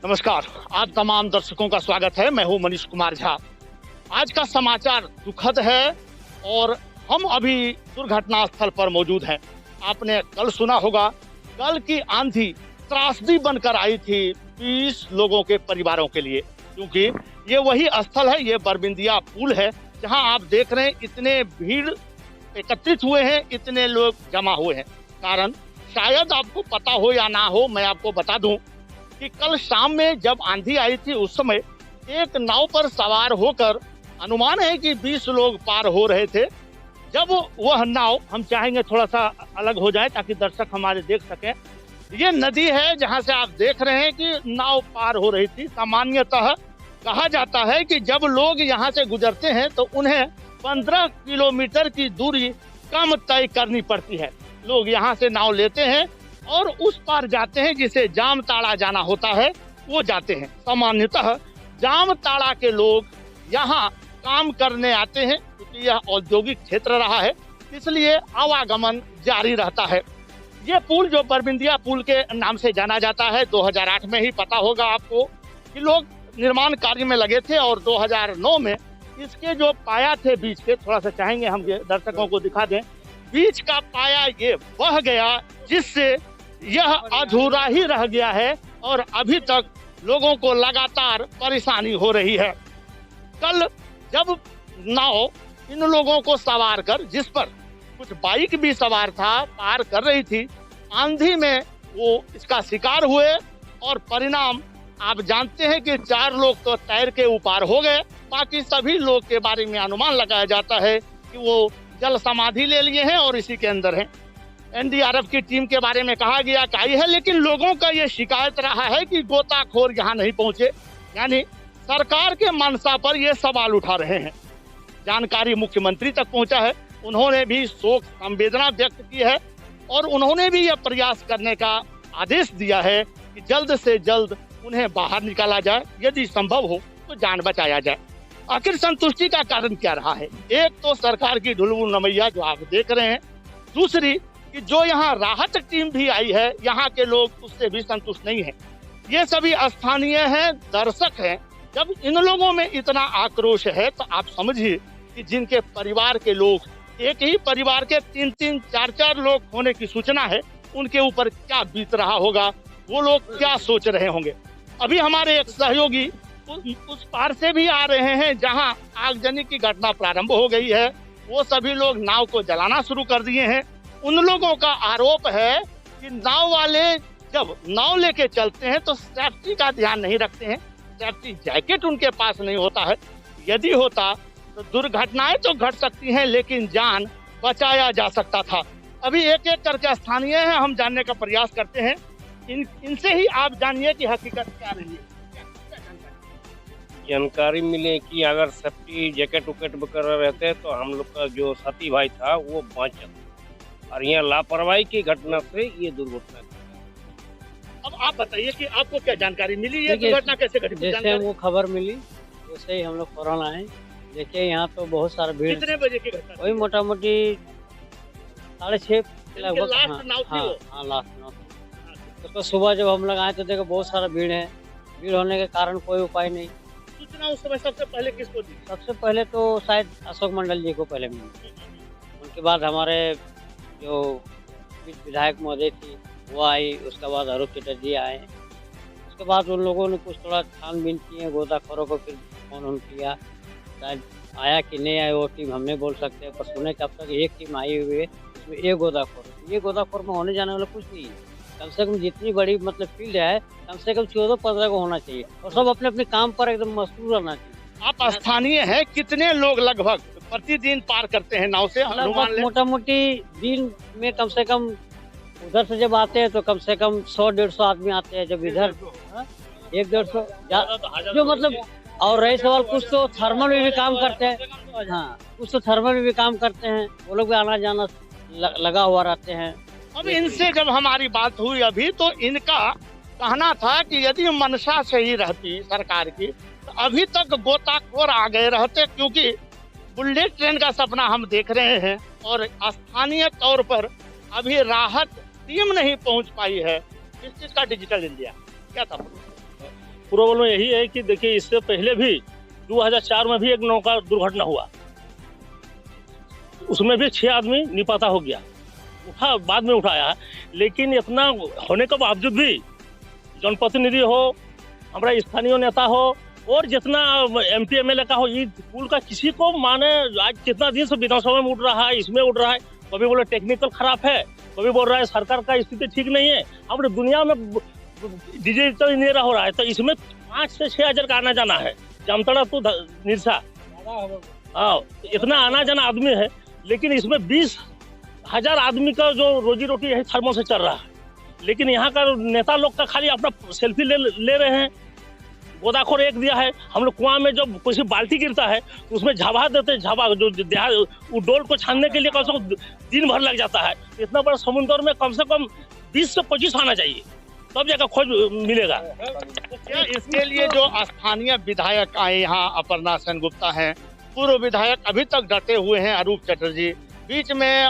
नमस्कार, आप तमाम दर्शकों का स्वागत है। मैं हूं मनीष कुमार झा। आज का समाचार दुखद है और हम अभी दुर्घटना स्थल पर मौजूद हैं। आपने कल सुना होगा, कल की आंधी त्रासदी बनकर आई थी 20 लोगों के परिवारों के लिए, क्योंकि ये वही स्थल है, ये बरबिंदिया पुल है, जहां आप देख रहे हैं इतने भीड़ एकत्रित हुए हैं, इतने लोग जमा हुए हैं। कारण शायद आपको पता हो या ना हो, मैं आपको बता दूं कि कल शाम में जब आंधी आई थी उस समय एक नाव पर सवार होकर अनुमान है कि 20 लोग पार हो रहे थे। जब वह नाव, हम चाहेंगे थोड़ा सा अलग हो जाए ताकि दर्शक हमारे देख सकें, ये नदी है जहां से आप देख रहे हैं कि नाव पार हो रही थी। सामान्यतः कहा जाता है कि जब लोग यहाँ से गुजरते हैं तो उन्हें 15 किलोमीटर की दूरी कम तय करनी पड़ती है। लोग यहाँ से नाव लेते हैं और उस पार जाते हैं, जिसे जामताड़ा जाना होता है, वो जाते हैं। सामान्यतः जामताड़ा के लोग यहाँ काम करने आते हैं, क्योंकि यह औद्योगिक क्षेत्र रहा है, इसलिए आवागमन जारी रहता है। ये पुल जो बरबिंदिया पुल के नाम से जाना जाता है, 2008 में ही पता होगा आपको कि लोग निर्माण कार्य में लगे थे और 2009 में इसके जो पाया थे बीच के, थोड़ा सा चाहेंगे हम दर्शकों को दिखा दें, बीच का पाया ये बह गया, जिससे यह अधूरा ही रह गया है और अभी तक लोगों को लगातार परेशानी हो रही है। कल जब नाव इन लोगों को सवार कर, जिस पर कुछ बाइक भी सवार था, पार कर रही थी, आंधी में वो इसका शिकार हुए और परिणाम आप जानते हैं कि 4 लोग तो तैर के ऊपर हो गए। बाकी सभी लोग के बारे में अनुमान लगाया जाता है कि वो जल समाधि ले लिए हैं और इसी के अंदर हैं। एनडीआरएफ की टीम के बारे में कहा गया कि आई है, लेकिन लोगों का ये शिकायत रहा है कि गोताखोर यहाँ नहीं पहुंचे, यानी सरकार के मंशा पर ये सवाल उठा रहे हैं। जानकारी मुख्यमंत्री तक पहुंचा है, उन्होंने भी शोक संवेदना व्यक्त की है और उन्होंने भी यह प्रयास करने का आदेश दिया है कि जल्द से जल्द उन्हें बाहर निकाला जाए, यदि संभव हो तो जान बचाया जाए। आखिर संतुष्टि का कारण क्या रहा है? एक तो सरकार की ढुलमुल रवैया जो आप देख रहे हैं, दूसरी कि जो यहाँ राहत टीम भी आई है, यहाँ के लोग उससे भी संतुष्ट नहीं है। ये सभी स्थानीय हैं, दर्शक हैं। जब इन लोगों में इतना आक्रोश है तो आप समझिए कि जिनके परिवार के लोग, एक ही परिवार के 3-3, 4-4 लोग होने की सूचना है, उनके ऊपर क्या बीत रहा होगा, वो लोग क्या सोच रहे होंगे। अभी हमारे एक सहयोगी उस पार से भी आ रहे हैं जहां आगजनी की घटना प्रारंभ हो गई है। वो सभी लोग नाव को जलाना शुरू कर दिए हैं। उन लोगों का आरोप है कि नाव वाले जब नाव लेके चलते हैं तो सेफ्टी का ध्यान नहीं रखते हैं, सेफ्टी जैकेट उनके पास नहीं होता है। यदि होता तो दुर्घटनाएं तो घट सकती हैं, लेकिन जान बचाया जा सकता था। अभी एक एक करके स्थानीय हैं, हम जानने का प्रयास करते हैं। इनसे ही आप जानिए कि हकीकत क्या रही है। जानकारी मिले कि अगर सेफ्टी जैकेट उकेट वगैरह रहते तो हम लोग का जो साथी भाई था वो बच जाता, और यहाँ लापरवाही की घटना से ये दुर्घटना। अब आप बताइए कि आपको क्या जानकारी मिली, ये दुर्घटना कैसे घटी? जैसे हमको खबर मिली वैसे ही हम लोग फौरन आए। देखिए यहाँ तो बहुत सारा भीड़। कितने बजे की घटना? वही मोटा मोटी 6:30 लगभग। लास्ट नाव थी वो? हाँ लास्ट नाव। तो सुबह जब हम लोग आए तो देखो बहुत सारा भीड़ है। भीड़ होने के कारण कोई उपाय नहीं। सूचना उस समय सबसे पहले किसको दी? सबसे पहले तो शायद अशोक मंडल जी को पहले मिली, उनके बाद हमारे जो विधायक महोदय थी वो आई, उसके बाद अरूप चटर्जी जी आए। उसके बाद उन लोगों ने कुछ थोड़ा छानबीन किए, गोताखोरों को फिर फोन किया, शायद आया कि नहीं आया वो टीम हम नहीं बोल सकते, पर सुने कि अब तक एक टीम आई हुई है, उसमें एक गोताखोर। ये गोताखोर में होने जाने वाला कुछ नहीं है। कम से कम जितनी बड़ी मतलब फील्ड है, कम से कम 14-15 को होना चाहिए और सब अपने अपने काम पर एकदम मशगूल रहना चाहिए। आप स्थानीय हैं, कितने लोग लगभग प्रतिदिन पार करते हैं नाव से? मोटा मोटी दिन में कम से कम उधर से जब आते हैं तो कम से कम 100-150 आदमी आते हैं। जब इधर 100-150 जो मतलब, और रही सवाल कुछ तो थर्मल में भी काम करते हैं। हाँ, कुछ तो थर्मल में भी काम करते हैं, वो लोग भी आना जाना लगा हुआ रहते हैं। अब इनसे जब हमारी बात हुई अभी, तो इनका कहना था कि यदि मंशा सही रहती सरकार की तो अभी तक गोताखोर आ गए रहते, क्योंकि बुलेट ट्रेन का सपना हम देख रहे हैं और स्थानीय तौर पर अभी राहत टीम नहीं पहुंच पाई है। इस चीज का डिजिटल इंडिया क्या था? प्रॉब्लम यही है कि देखिए इससे पहले भी 2004 में भी एक नौका दुर्घटना हुआ, उसमें भी 6 आदमी निपाता हो गया, उठा बाद में उठाया। लेकिन इतना होने के बावजूद भी जनप्रतिनिधि हो, हमारा स्थानीय नेता हो और जितना MP MLA का हो, ये पुल का किसी को माने आज कितना दिन से विधानसभा में उठ रहा है, इसमें उठ रहा है, कभी बोले टेक्निकल खराब है, कभी बोल रहा है सरकार का स्थिति ठीक नहीं है। अब दुनिया में डिजिटल इंजीनियर हो रहा है तो इसमें 5 से 6 हजार का आना जाना है, जामताड़ा तो निरसा, हाँ इतना आना जाना आदमी है। लेकिन इसमें 20,000 आदमी का जो रोजी रोटी है थर्मो से चल रहा है। लेकिन यहाँ का नेता लोग का खाली अपना सेल्फी ले रहे हैं। गोदाखोर एक दिया है, हम लोग कुआं में जब किसी बाल्टी गिरता है तो उसमें झाबा देते हैं, झाबा जो वो डोल को छानने के लिए कम से कम दिन भर लग जाता है। इतना बड़ा समुद्र में कम से कम 20 से 25 आना चाहिए, तब जाकर खोज मिलेगा। क्या इसके लिए जो स्थानीय विधायक आए यहाँ, अपर्णा सेनगुप्ता हैं, पूर्व विधायक अभी तक डटे हुए हैं, अरूप चटर्जी, बीच में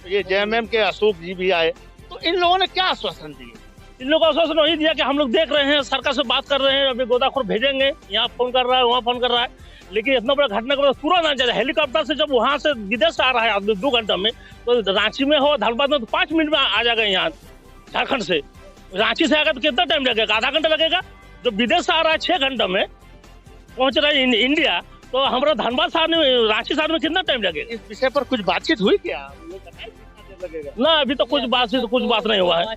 ये JMM के अशोक जी भी आए, तो इन लोगों ने क्या आश्वासन दिए? इन लोगों को आश्वासन वही दिया कि हम लोग देख रहे हैं, सरकार से बात कर रहे हैं, अभी गोदाखोर भेजेंगे, यहाँ फोन कर रहा है, वहाँ फोन कर रहा है। लेकिन इतना बड़ा घटना के बाद पूरा ना जाए, हेलीकॉप्टर से जब वहाँ से विदेश से आ रहा है आदमी 2 घंटा में, तो रांची में हो धनबाद में तो 5 मिनट में आ जाएगा यहाँ झारखंड से। रांची से आएगा तो कितना टाइम लगेगा? आधा घंटा लगेगा। जो विदेश से आ रहा है 6 घंटा में पहुंच रहा है इंडिया, तो हमारा धनबाद शहर में, रांची शहर में कितना टाइम लगेगा? इस विषय पर कुछ बातचीत हुई क्या? ना अभी तो कुछ बात नहीं हुआ है।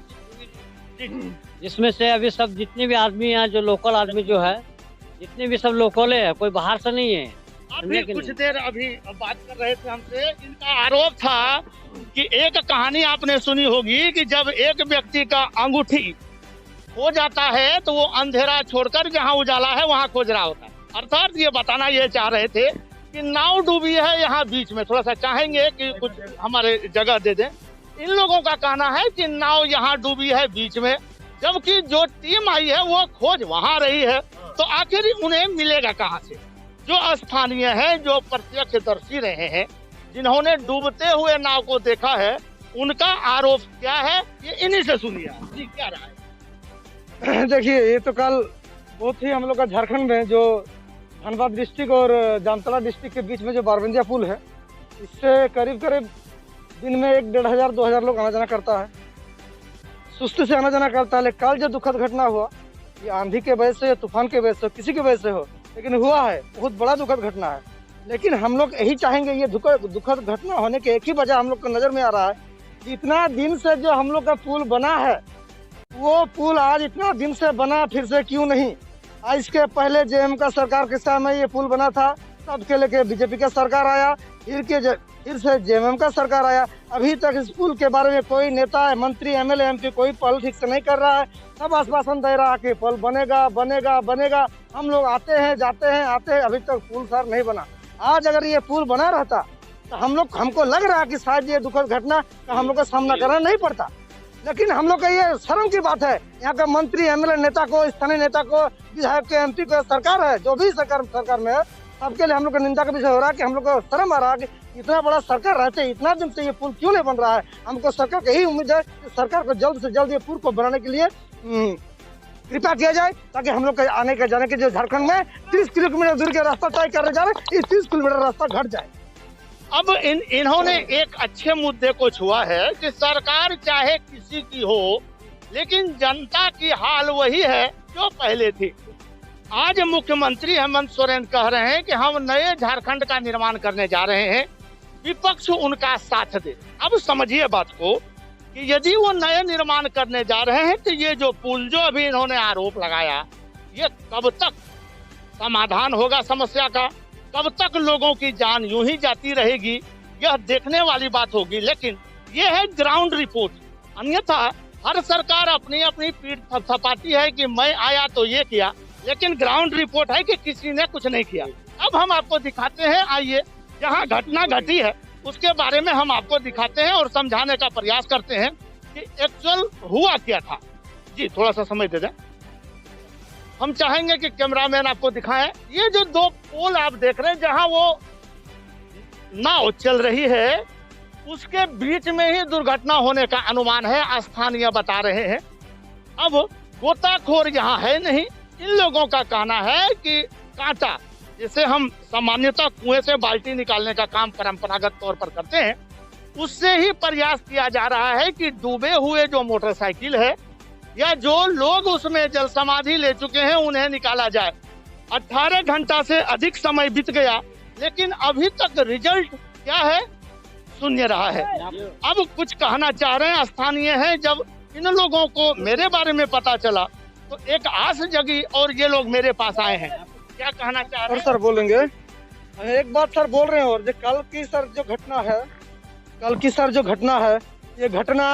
जिसमें से अभी सब जितने भी आदमी यहाँ जो लोकल आदमी जो है, जितने भी सब लोकल है, कोई बाहर से नहीं है। आप भी कुछ देर अभी बात कर रहे थे हमसे, इनका आरोप था कि एक कहानी आपने सुनी होगी कि जब एक व्यक्ति का अंगूठी खो जाता है तो वो अंधेरा छोड़कर जहाँ उजाला है वहाँ खोज रहा होता है। अर्थात ये बताना ये चाह रहे थे कि नाव डूबी है यहाँ बीच में, थोड़ा सा चाहेंगे कि कुछ हमारे जगह दे दें। इन लोगों का कहना है कि नाव यहाँ डूबी है बीच में, जबकि जो टीम आई है वो खोज वहाँ रही है, तो आखिर उन्हें मिलेगा कहाँ से? जो स्थानीय है, जो प्रत्यक्षदर्शी रहे हैं, जिन्होंने डूबते हुए नाव को देखा है, उनका आरोप क्या है ये इन्हीं से सुनिए। जी क्या रहा है? देखिए, ये तो कल बहुत ही हम लोग का झारखंड में जो धनबाद डिस्ट्रिक्ट और जामताड़ा डिस्ट्रिक्ट के बीच में जो बारबंदिया पुल है, इससे करीब दिन में 1,500-2,000 लोग आना जाना करता है, सुस्ती से आना जाना करता है। लेकिन कल जो दुखद घटना हुआ, ये आंधी के वजह से, तूफान के वजह से, किसी की वजह से हो, लेकिन हुआ है, बहुत बड़ा दुखद घटना है। लेकिन हम लोग यही चाहेंगे, ये दुखद घटना होने के एक ही वजह हम लोग को नजर में आ रहा है कि इतना दिन से जो हम लोग का पुल बना है, वो पुल आज इतना दिन से बना फिर से क्यों नहीं? आज इसके पहले JM का सरकार के समय ये पुल बना था, तब के लेके BJP का सरकार आया, फिर से JMM का सरकार आया। अभी तक इस पुल के बारे में कोई नेता, मंत्री, MLA, MP कोई पहल ठीक से नहीं कर रहा है। सब आश्वासन दे रहा है कि पुल बनेगा बनेगा बनेगा। हम लोग आते हैं जाते हैं आते हैं, अभी तक पुल सर नहीं बना। आज अगर ये पुल बना रहता तो हमको लग रहा है कि शायद ये दुखद घटना का हम लोग का सामना करना नहीं पड़ता। लेकिन हम लोग का ये शर्म की बात है, यहाँ का मंत्री, MLA नेता को, स्थानीय नेता को, विधायक के, MP को, सरकार है जो भी सरकार में है, सबके लिए हम लोग का निंदा का विषय हो रहा है कि हम लोग को शर्म आ रहा है कि इतना बड़ा सरकार रहते इतना दिन से ये पुल क्यों नहीं बन रहा है। हमको सरकार की यही उम्मीद है कि सरकार को जल्द से जल्द ये पुल को बनाने के लिए कृपा किया जाए, ताकि हम लोग का आने का जाने के जो झारखंड में 30 किलोमीटर दूर का रास्ता तय करने जा रहे हैं, 30 किलोमीटर रास्ता घट जाए। अब इन्होंने एक अच्छे मुद्दे को छुआ है कि सरकार चाहे किसी की हो, लेकिन जनता की हाल वही है जो पहले थी। आज मुख्यमंत्री हेमंत सोरेन कह रहे हैं कि हम नए झारखंड का निर्माण करने जा रहे हैं, विपक्ष उनका साथ दे। अब समझिए बात को कि यदि वो नए निर्माण करने जा रहे हैं तो ये जो पुल, जो अभी इन्होंने आरोप लगाया, ये कब तक समाधान होगा समस्या का? कब तक लोगों की जान यूं ही जाती रहेगी? यह देखने वाली बात होगी। लेकिन ये है ग्राउंड रिपोर्ट। अन्यथा हर सरकार अपनी अपनी पीठ थपथपाती है कि मैं आया तो ये किया, लेकिन ग्राउंड रिपोर्ट है कि किसी ने कुछ नहीं किया। अब हम आपको दिखाते हैं, आइए, जहां घटना घटी है उसके बारे में हम आपको दिखाते हैं और समझाने का प्रयास करते हैं कि एक्चुअल हुआ क्या था। जी थोड़ा सा समय दे दें, हम चाहेंगे कि कैमरामैन आपको दिखाएं। ये जो 2 पोल आप देख रहे हैं, जहां वो नाव चल रही है, उसके बीच में ही दुर्घटना होने का अनुमान है, स्थानीय बता रहे हैं। अब गोताखोर यहाँ है नहीं, इन लोगों का कहना है कि कांटा, जिसे हम सामान्यतः कुएं से बाल्टी निकालने का काम परंपरागत तौर पर करते हैं, उससे ही प्रयास किया जा रहा है कि डूबे हुए जो मोटरसाइकिल है या जो लोग उसमें जल समाधि ले चुके हैं उन्हें निकाला जाए। 18 घंटा से अधिक समय बीत गया, लेकिन अभी तक रिजल्ट क्या है? शून्य रहा है। अब कुछ कहना चाह रहे हैं स्थानीय हैं। जब इन लोगों को मेरे बारे में पता चला तो एक आस जगी और ये लोग मेरे पास आए हैं। क्या कहना चाह रहे हैं? सर बोलेंगे एक बात सर बोल रहे हैं। और जो कल की सर जो घटना है, ये घटना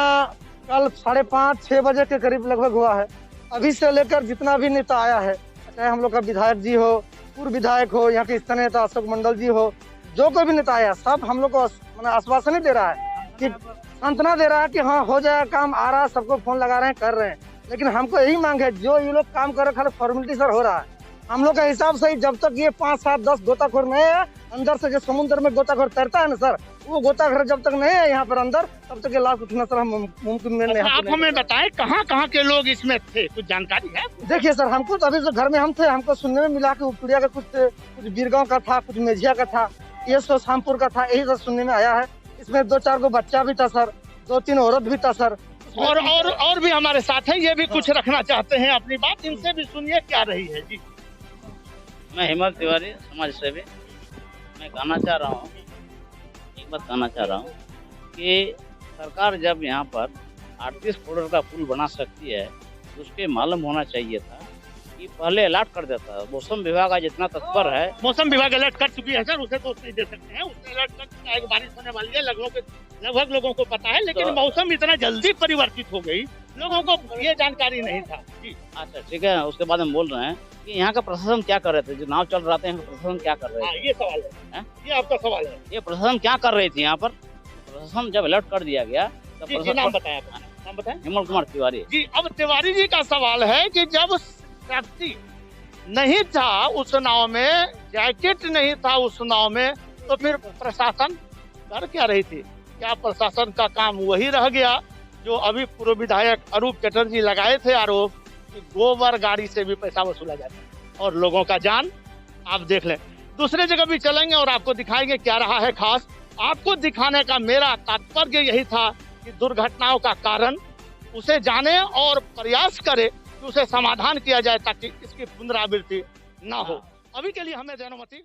कल 5:30-6 बजे के करीब लगभग हुआ है। अभी से लेकर जितना भी नेता आया है, चाहे हम लोग का विधायक जी हो, पूर्व विधायक हो, यहाँ के स्थानीय नेता अशोक मंडल जी हो, जो कोई भी नेता आया, सब हम लोग को आश्वासन दे रहा है कि सांत्वना दे रहा है कि हाँ हो जाएगा काम, आ रहा है, सबको फोन लगा रहे हैं, कर रहे हैं। लेकिन हमको यही मांग है, जो ये लोग काम कर रहे खाली फॉर्मेलिटी सर हो रहा है। हम लोग के हिसाब से जब तक ये 5, 7, 10 गोताखोर नहीं है अंदर से, जो समुद्र में गोताखोर तैरता है ना सर, वो गोताखोर जब तक नहीं है यहाँ पर अंदर, तब तक ये लाश उठना सर मुमकिन नहीं। आप हमें बताएं कहाँ के लोग इसमें थे, कुछ जानकारी है? देखिए सर, हमको तो अभी जो घर में हम थे, हमको सुनने में मिला कि उपटुड़िया का कुछ बीरगांव का था, कुछ मेझिया का था, ये शामपुर का था, यही सब सुनने में आया है। इसमें 2-4 गो बच्चा भी था सर, 2-3 औरत भी था सर। और भी हमारे साथ हैं, ये भी कुछ रखना चाहते हैं अपनी बात, इनसे भी सुनिए क्या रही है जी। मैं हेमंत तिवारी, समाज सेवी। मैं कहना चाह रहा हूँ, एक बात कहना चाह रहा हूँ कि सरकार जब यहाँ पर 38 करोड़ का पुल बना सकती है, तो उसके मालूम होना चाहिए था कि पहले अलर्ट कर देता। मौसम विभाग आज इतना तत्पर है। मौसम विभाग अलर्ट कर चुकी है सर, उसे दोष नहीं दे सकते हैं, उसने अलर्ट कर चुका है कि बारिश होने वाली है, लगभग लोगों को पता है, लेकिन मौसम इतना जल्दी परिवर्तित हो गई, लोगों को ये जानकारी नहीं था जी। अच्छा ठीक है, उसके बाद हम बोल रहे हैं कि यहाँ का प्रशासन क्या कर रहे थे, जो नाव चल रहा था, यहाँ का प्रशासन क्या कर रहे थे? ये सवाल है, ये आपका सवाल है। ये प्रशासन क्या कर रही थी यहाँ पर? प्रशासन जब अलर्ट कर दिया गया तब नाम बताया, नाम बताएं। हेमंत कुमार तिवारी जी। अब तिवारी जी का सवाल है कि जब सेफ्टी नहीं था उस नाव में, जैकेट नहीं था उस नाव में, तो फिर प्रशासन कर क्या रही थी? क्या प्रशासन का काम वही रह गया जो अभी पूर्व विधायक अरूप चटर्जी लगाए थे आरोप कि गोबर गाड़ी से भी पैसा वसूला जाता है और लोगों का जान? आप देख लें, दूसरे जगह भी चलेंगे और आपको दिखाएंगे क्या रहा है खास। आपको दिखाने का मेरा तात्पर्य यही था कि दुर्घटनाओं का कारण उसे जाने और प्रयास करे कि उसे समाधान किया जाए ताकि इसकी पुनरावृत्ति ना हो। अभी के लिए हमें अनुमति